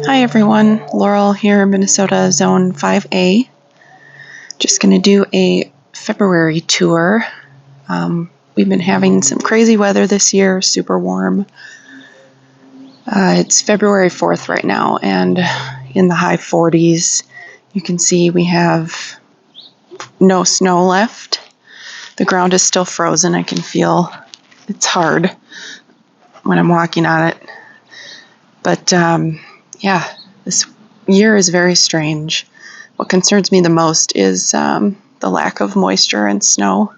Hi everyone, Laurel here, Minnesota Zone 5A. Just going to do a February tour. We've been having some crazy weather this year, super warm. It's February 4th right now, and in the high 40s. You can see we have no snow left. The ground is still frozen. I can feel it's hard when I'm walking on it. But yeah, this year is very strange. What concerns me the most is the lack of moisture and snow.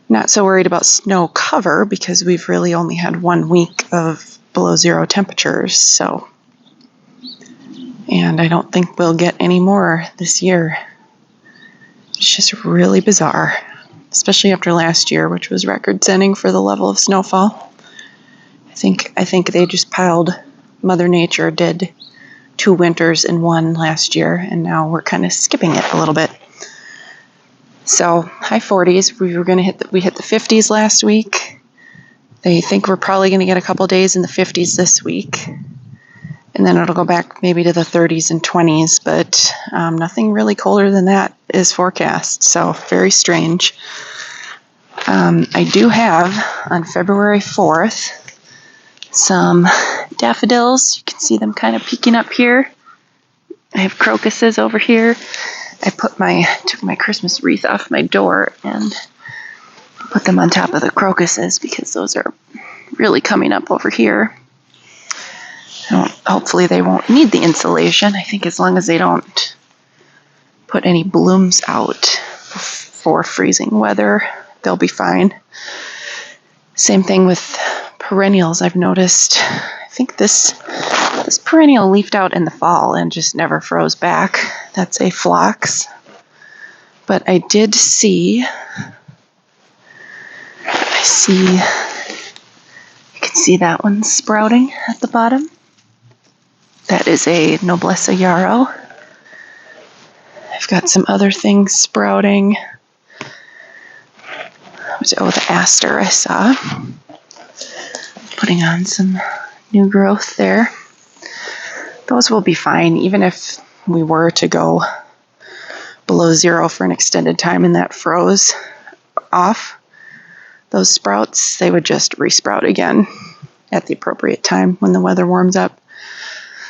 Not so worried about snow cover because we've really only had 1 week of below zero temperatures. And I don't think we'll get any more this year. It's just really bizarre, especially after last year, which was record-setting for the level of snowfall. I think they just piled. Mother Nature did 2 winters in 1 last year, and now we're kind of skipping it a little bit. So high 40s. We hit the 50s last week. They think we're probably going to get a couple days in the 50s this week, and then it'll go back maybe to the 30s and 20s. But nothing really colder than that is forecast. So very strange. I do have on February 4th some daffodils. You can see them kind of peeking up here. I have crocuses over here. I took my Christmas wreath off my door and put them on top of the crocuses because those are really coming up over here. Hopefully they won't need the insulation. I think as long as they don't put any blooms out for freezing weather, they'll be fine. Same thing with perennials. I've noticed, I think this perennial leafed out in the fall and just never froze back. That's a phlox. But I did see, you can see that one sprouting at the bottom. That is a noblessa yarrow. I've got some other things sprouting. The aster I saw. Putting on some new growth there. Those will be fine, even if we were to go below zero for an extended time and that froze off. Those sprouts, they would just resprout again at the appropriate time when the weather warms up.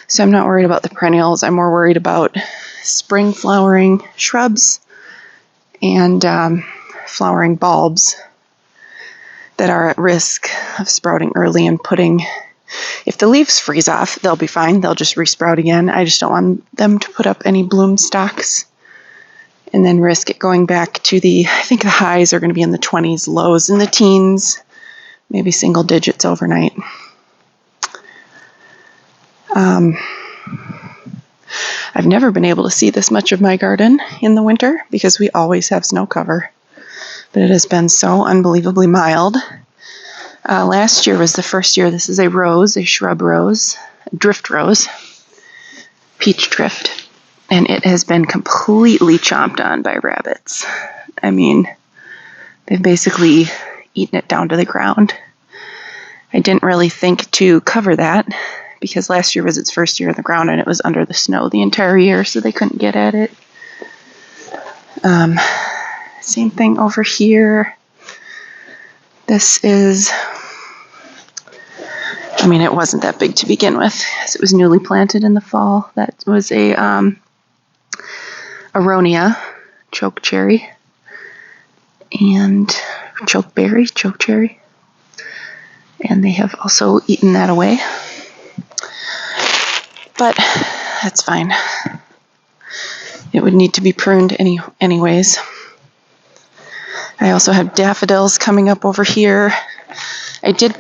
So I'm not worried about the perennials. I'm more worried about spring flowering shrubs and flowering bulbs that are at risk of sprouting early and if the leaves freeze off, they'll be fine. They'll just resprout again. I just don't want them to put up any bloom stalks and then risk it going back to I think the highs are going to be in the 20s, lows in the teens, maybe single digits overnight. I've never been able to see this much of my garden in the winter because we always have snow cover. But it has been so unbelievably mild. Last year was the first year. This is a rose, a shrub rose, a drift rose, peach drift, and it has been completely chomped on by rabbits. I mean, they've basically eaten it down to the ground. I didn't really think to cover that because last year was its first year in the ground and it was under the snow the entire year, so they couldn't get at it. Same thing over here. This is, it wasn't that big to begin with, because it was newly planted in the fall. That was a aronia, chokecherry, and chokecherry, and they have also eaten that away. But that's fine. It would need to be pruned anyways. I also have daffodils coming up over here. I did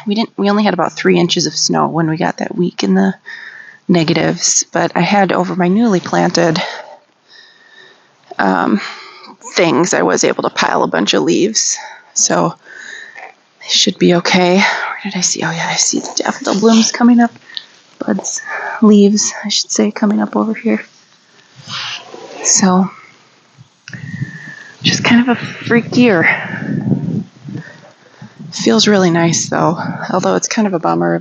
we only had about 3 inches of snow when we got that week in the negatives, but I had over my newly planted things, I was able to pile a bunch of leaves. So they should be okay. Where did I see? Oh yeah, I see the daffodil blooms coming up. Leaves, I should say, coming up over here. So just kind of a freak year. Feels really nice though, although it's kind of a bummer.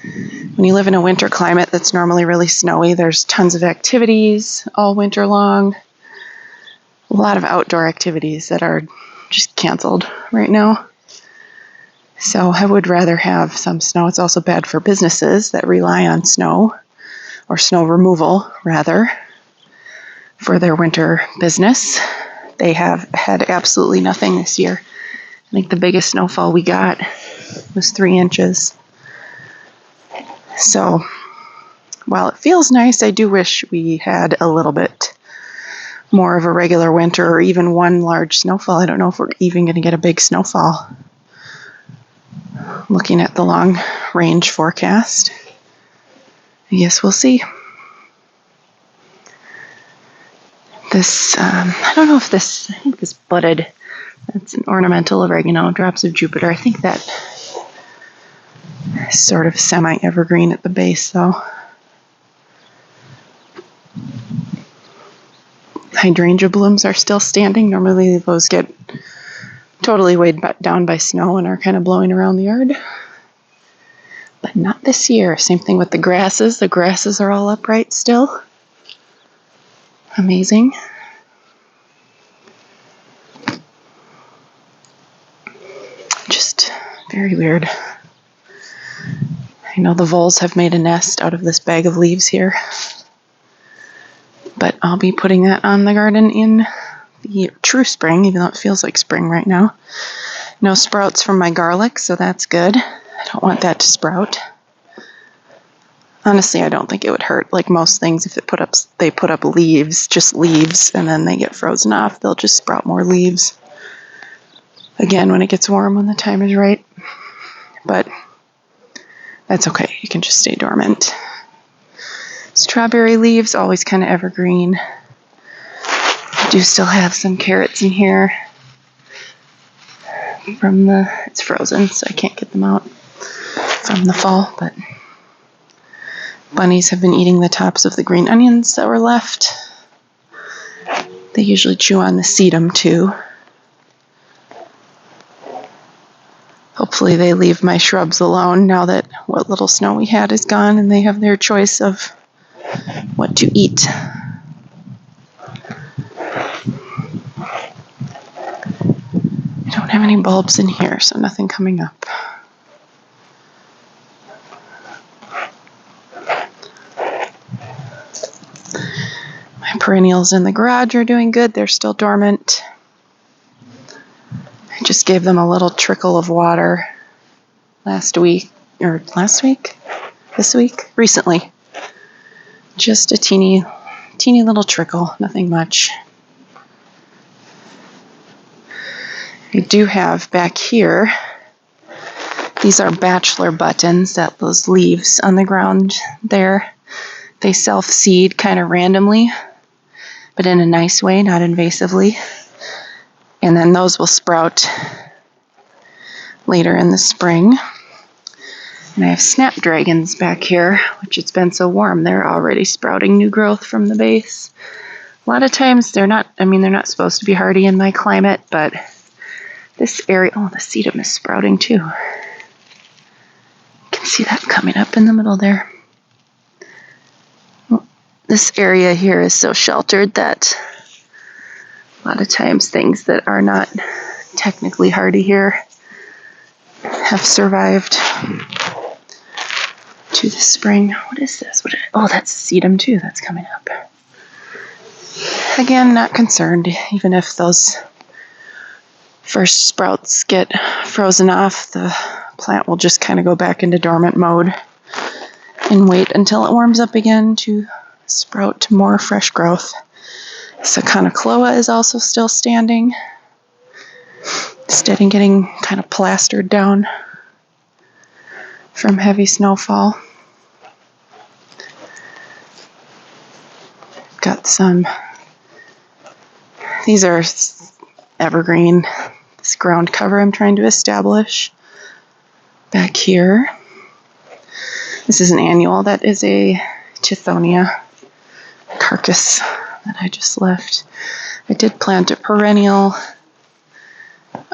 When you live in a winter climate that's normally really snowy, there's tons of activities all winter long. A lot of outdoor activities that are just canceled right now. So I would rather have some snow. It's also bad for businesses that rely on snow, or snow removal, rather, for their winter business. They have had absolutely nothing this year. I think the biggest snowfall we got was 3 inches. So while it feels nice, I do wish we had a little bit more of a regular winter, or even one large snowfall. I don't know if we're even going to get a big snowfall. Looking at the long range forecast, I guess we'll see. This, I don't know if this, I think this budded, that's an ornamental oregano, drops of Jupiter. I think that is sort of semi-evergreen at the base though. Hydrangea blooms are still standing. Normally those get totally weighed down by snow and are kind of blowing around the yard. But not this year. Same thing with the grasses. The grasses are all upright still. Amazing. Just very weird. I know the voles have made a nest out of this bag of leaves here. But I'll be putting that on the garden in the true spring, even though it feels like spring right now. No sprouts from my garlic, so that's good. I don't want that to sprout. Honestly, I don't think it would hurt. Like most things, if they put up leaves, just leaves, and then they get frozen off, they'll just sprout more leaves. Again, when it gets warm, when the time is right. But that's okay. You can just stay dormant. Strawberry leaves, always kind of evergreen. I do still have some carrots in here from it's frozen, so I can't get them out from the fall, but bunnies have been eating the tops of the green onions that were left. They usually chew on the sedum too. Hopefully they leave my shrubs alone now that what little snow we had is gone and they have their choice of what to eat. I don't have any bulbs in here, so nothing coming up. My perennials in the garage are doing good. They're still dormant. I just gave them a little trickle of water this week? Recently. Just a teeny little trickle, nothing much. I do have back here, these are bachelor buttons, those leaves on the ground there. They self-seed kind of randomly, but in a nice way, not invasively. And then those will sprout later in the spring. And I have snapdragons back here, which it's been so warm, they're already sprouting new growth from the base. A lot of times they're not supposed to be hardy in my climate, but this area, the sedum is sprouting too. You can see that coming up in the middle there. This area here is so sheltered that a lot of times things that are not technically hardy here have survived to the spring. What is this? That's sedum too. That's coming up. Again, not concerned. Even if those first sprouts get frozen off, the plant will just kind of go back into dormant mode and wait until it warms up again to sprout more fresh growth. Saconacloa is also still standing, instead of getting kind of plastered down from heavy snowfall. Got some, these are evergreen, this ground cover I'm trying to establish back here. This is an annual, that is a Tithonia carcass that I just left. I did plant a perennial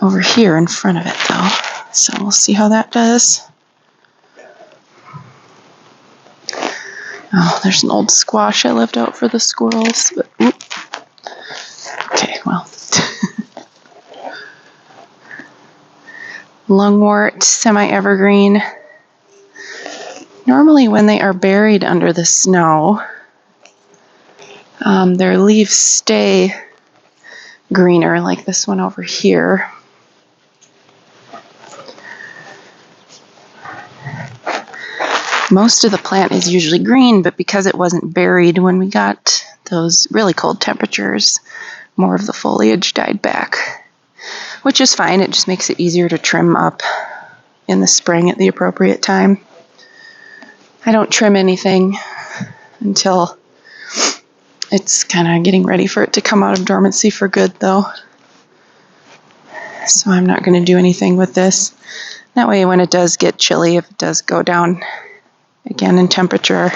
over here in front of it though, so we'll see how that does. Oh, there's an old squash I left out for the squirrels. But, okay, well. Lungwort, semi-evergreen. Normally when they are buried under the snow, their leaves stay greener, like this one over here. Most of the plant is usually green, but because it wasn't buried when we got those really cold temperatures, more of the foliage died back, which is fine. It just makes it easier to trim up in the spring at the appropriate time. I don't trim anything until it's kind of getting ready for it to come out of dormancy for good, though. So I'm not going to do anything with this. That way, when it does get chilly, if it does go down again in temperature,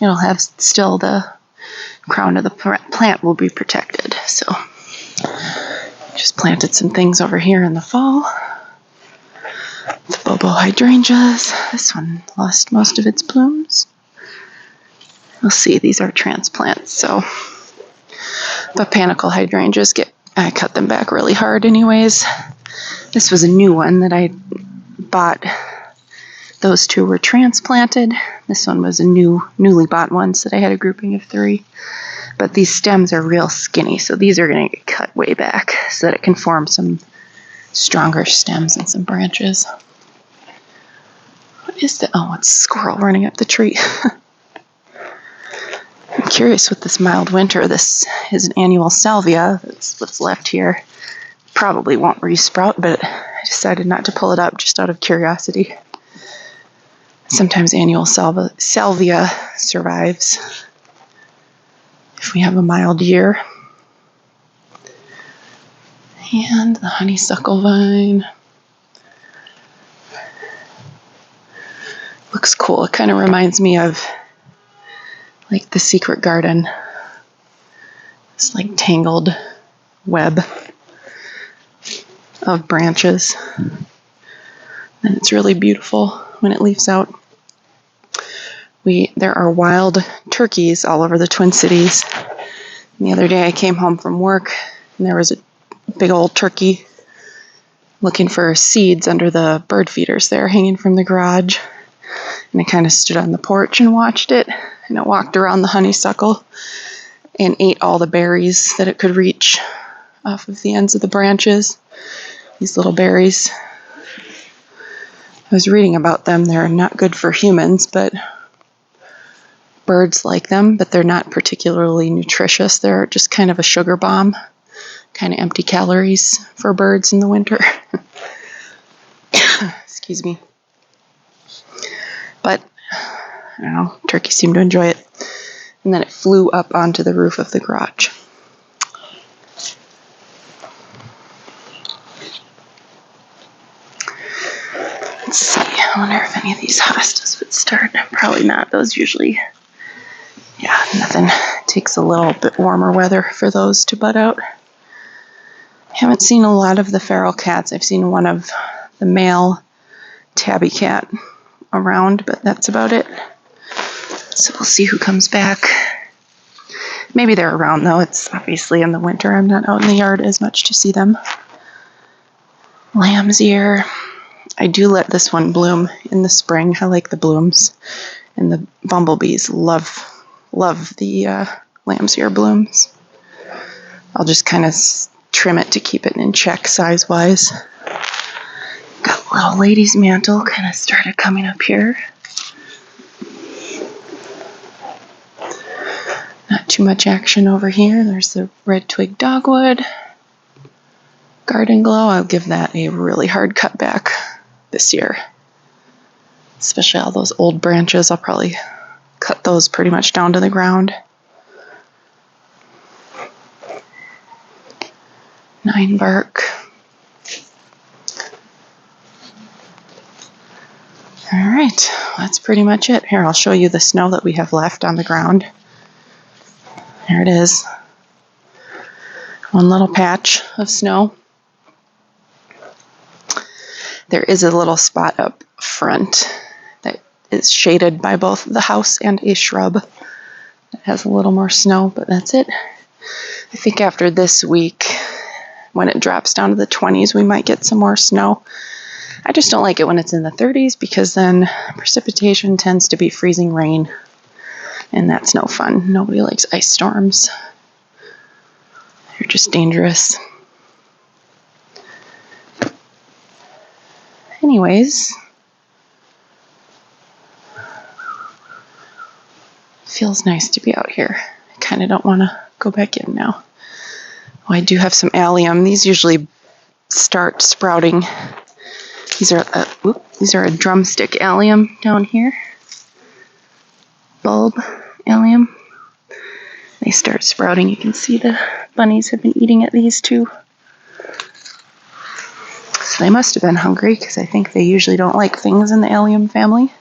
it'll have still the crown of the plant will be protected. So just planted some things over here in the fall. The Bobo hydrangeas. This one lost most of its blooms. We'll see, these are transplants, so the panicle hydrangeas I cut them back really hard anyways. This was a new one that I bought. Those two were transplanted. This one was a newly bought one, so I had a grouping of 3. But these stems are real skinny, so these are going to get cut way back so that it can form some stronger stems and some branches. What is that? Oh, it's a squirrel running up the tree. I'm curious with this mild winter. This is an annual salvia. That's what's left here. Probably won't resprout, but I decided not to pull it up just out of curiosity. Sometimes annual salvia survives if we have a mild year. And the honeysuckle vine. Looks cool. It kind of reminds me of like the secret garden. It's like tangled web of branches. And it's really beautiful when it leaves out. There are wild turkeys all over the Twin Cities. And the other day I came home from work and there was a big old turkey looking for seeds under the bird feeders there hanging from the garage. And I kind of stood on the porch and watched it. And it walked around the honeysuckle and ate all the berries that it could reach off of the ends of the branches. These little berries. I was reading about them. They're not good for humans, but birds like them, but they're not particularly nutritious. They're just kind of a sugar bomb, kind of empty calories for birds in the winter. Excuse me. But, I don't know, turkeys seemed to enjoy it. And then it flew up onto the roof of the garage. Let's see, I wonder if any of these hostas would start. Probably not. Those usually, nothing. It takes a little bit warmer weather for those to bud out. I haven't seen a lot of the feral cats. I've seen one of the male tabby cat around, but that's about it. So we'll see who comes back. Maybe they're around though. It's obviously in the winter. I'm not out in the yard as much to see them. Lamb's ear. I do let this one bloom in the spring. I like the blooms. And the bumblebees love the lamb's ear blooms. I'll just kind of trim it to keep it in check size-wise. Got little lady's mantle kind of started coming up here. Not too much action over here. There's the red twig dogwood. Garden glow. I'll give that a really hard cut back this year. Especially all those old branches. I'll probably cut those pretty much down to the ground. 9 bark. All right, that's pretty much it. Here, I'll show you the snow that we have left on the ground. There it is. One little patch of snow. There is a little spot up front that is shaded by both the house and a shrub that has a little more snow, but that's it. I think after this week, when it drops down to the 20s, we might get some more snow. I just don't like it when it's in the 30s because then precipitation tends to be freezing rain, and that's no fun. Nobody likes ice storms. They're just dangerous. Anyways, feels nice to be out here. I kind of don't want to go back in now. Oh, I do have some allium. These usually start sprouting. These are a drumstick allium down here. Bulb allium. They start sprouting. You can see the bunnies have been eating at these too. So they must have been hungry because I think they usually don't like things in the allium family.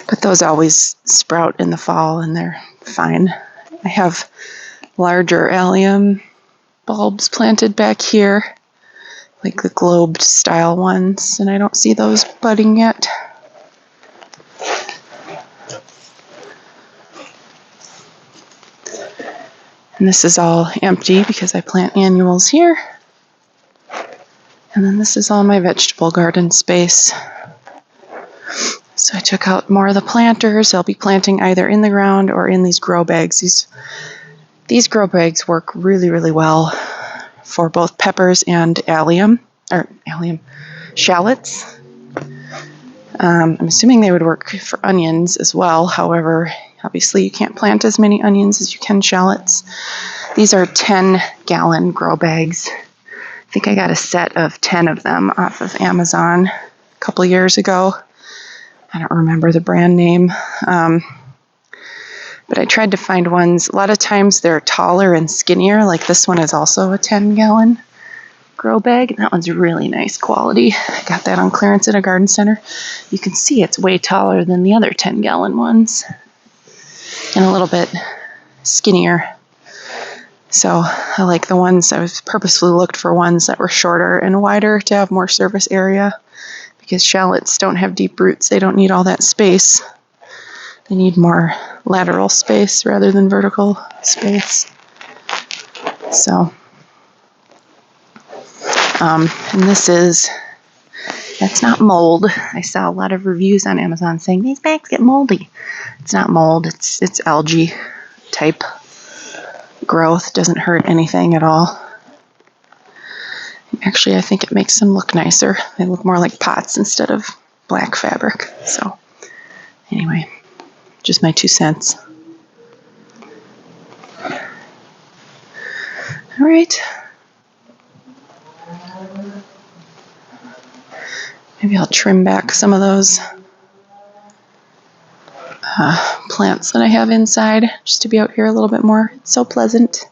But those always sprout in the fall and they're fine. I have larger allium bulbs planted back here, like the globed style ones, and I don't see those budding yet. And this is all empty because I plant annuals here. And then this is all my vegetable garden space. So I took out more of the planters. I'll be planting either in the ground or in these grow bags. These grow bags work really, really well for both peppers and shallots. I'm assuming they would work for onions as well. However, obviously you can't plant as many onions as you can shallots. These are 10-gallon grow bags. I think I got a set of 10 of them off of Amazon a couple years ago. I don't remember the brand name. But I tried to find ones. A lot of times they're taller and skinnier. Like this one is also a 10-gallon grow bag. And that one's really nice quality. I got that on clearance at a garden center. You can see it's way taller than the other 10-gallon ones. And a little bit skinnier. So I like the ones. I was purposefully looked for ones that were shorter and wider to have more surface area. Because shallots don't have deep roots. They don't need all that space. They need more lateral space rather than vertical space. So, and that's not mold. I saw a lot of reviews on Amazon saying these bags get moldy. It's not mold, it's algae type growth. Doesn't hurt anything at all. Actually, I think it makes them look nicer. They look more like pots instead of black fabric. So, anyway. Just my 2 cents. All right. Maybe I'll trim back some of those plants that I have inside just to be out here a little bit more. It's so pleasant.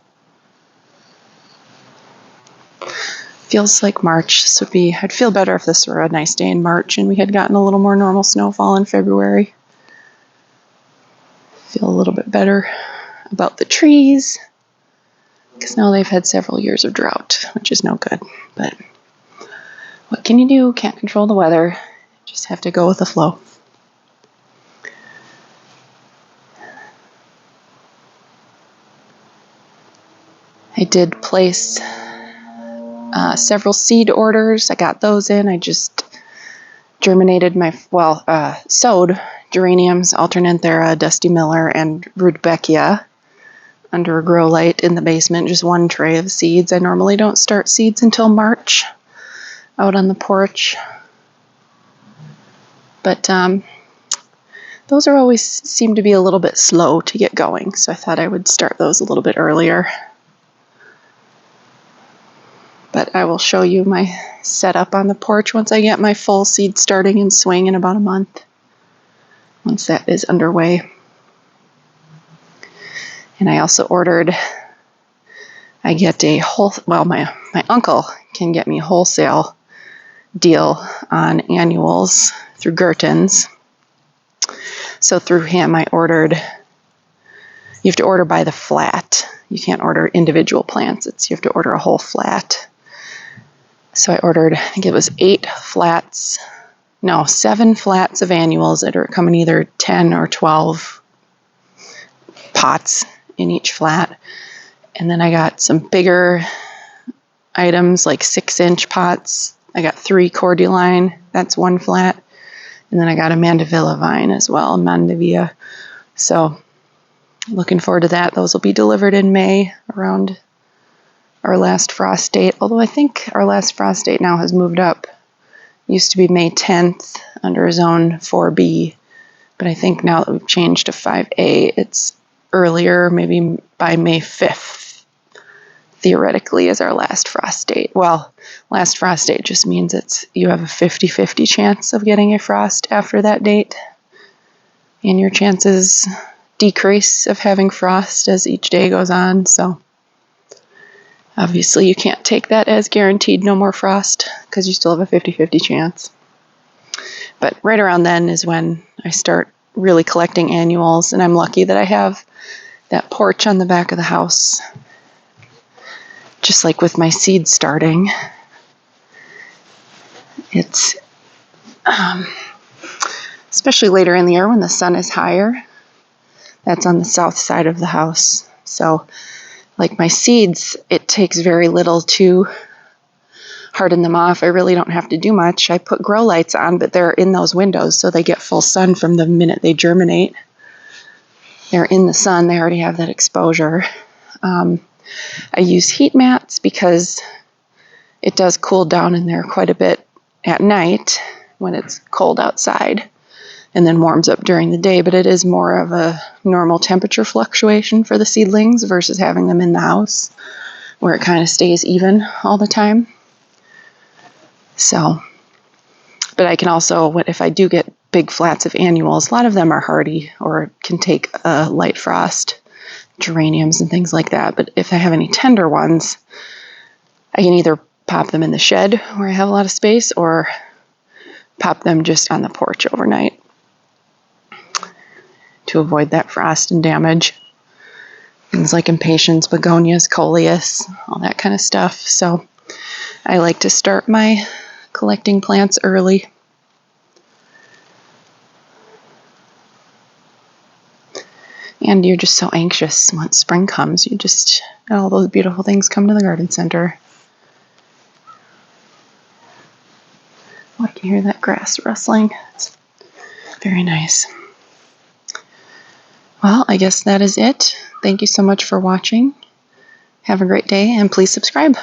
Feels like March. I'd feel better if this were a nice day in March and we had gotten a little more normal snowfall in February. Feel a little bit better about the trees because now they've had several years of drought, which is no good. But what can you do? Can't control the weather. Just have to go with the flow. I did place several seed orders. I got those in. I just germinated sowed geraniums, Alternanthera, Dusty Miller, and Rudbeckia under a grow light in the basement, just one tray of seeds. I normally don't start seeds until March out on the porch. But those are always seem to be a little bit slow to get going, so I thought I would start those a little bit earlier. But I will show you my setup on the porch once I get my full seed starting in swing in about a month. Once that is underway. And I also ordered, my uncle can get me a wholesale deal on annuals through Gertens. So through him I ordered, you have to order by the flat. You can't order individual plants. You have to order a whole flat. So I ordered, I think it was 7 flats of annuals that are come in either 10 or 12 pots in each flat. And then I got some bigger items like 6-inch pots. I got 3 cordyline, that's 1 flat. And then I got a mandevilla vine as well, mandevilla. So looking forward to that. Those will be delivered in May around our last frost date. Although I think our last frost date now has moved up. It used to be May 10th under zone 4B. But I think now that we've changed to 5A, it's earlier, maybe by May 5th, theoretically, is our last frost date. Well, last frost date just means you have a 50-50 chance of getting a frost after that date. And your chances decrease of having frost as each day goes on. So obviously you can't take that as guaranteed no more frost because you still have a 50-50 chance. But right around then is when I start really collecting annuals, and I'm lucky that I have that porch on the back of the house. Just like with my seeds starting, it's especially later in the year when the sun is higher. That's on the south side of the house. So like my seeds, it takes very little to harden them off. I really don't have to do much. I put grow lights on, but they're in those windows, so they get full sun from the minute they germinate. They're in the sun. They already have that exposure. I use heat mats because it does cool down in there quite a bit at night when it's cold outside, and then warms up during the day, but it is more of a normal temperature fluctuation for the seedlings versus having them in the house where it kind of stays even all the time. So, but I can also, if I do get big flats of annuals, a lot of them are hardy or can take a light frost, geraniums and things like that. But if I have any tender ones, I can either pop them in the shed where I have a lot of space or pop them just on the porch overnight to avoid that frost and damage. Things like impatiens, begonias, coleus, all that kind of stuff. So I like to start my collecting plants early. And you're just so anxious once spring comes. All those beautiful things come to the garden center. Oh, I can hear that grass rustling. It's very nice. Well, I guess that is it. Thank you so much for watching. Have a great day, and please subscribe.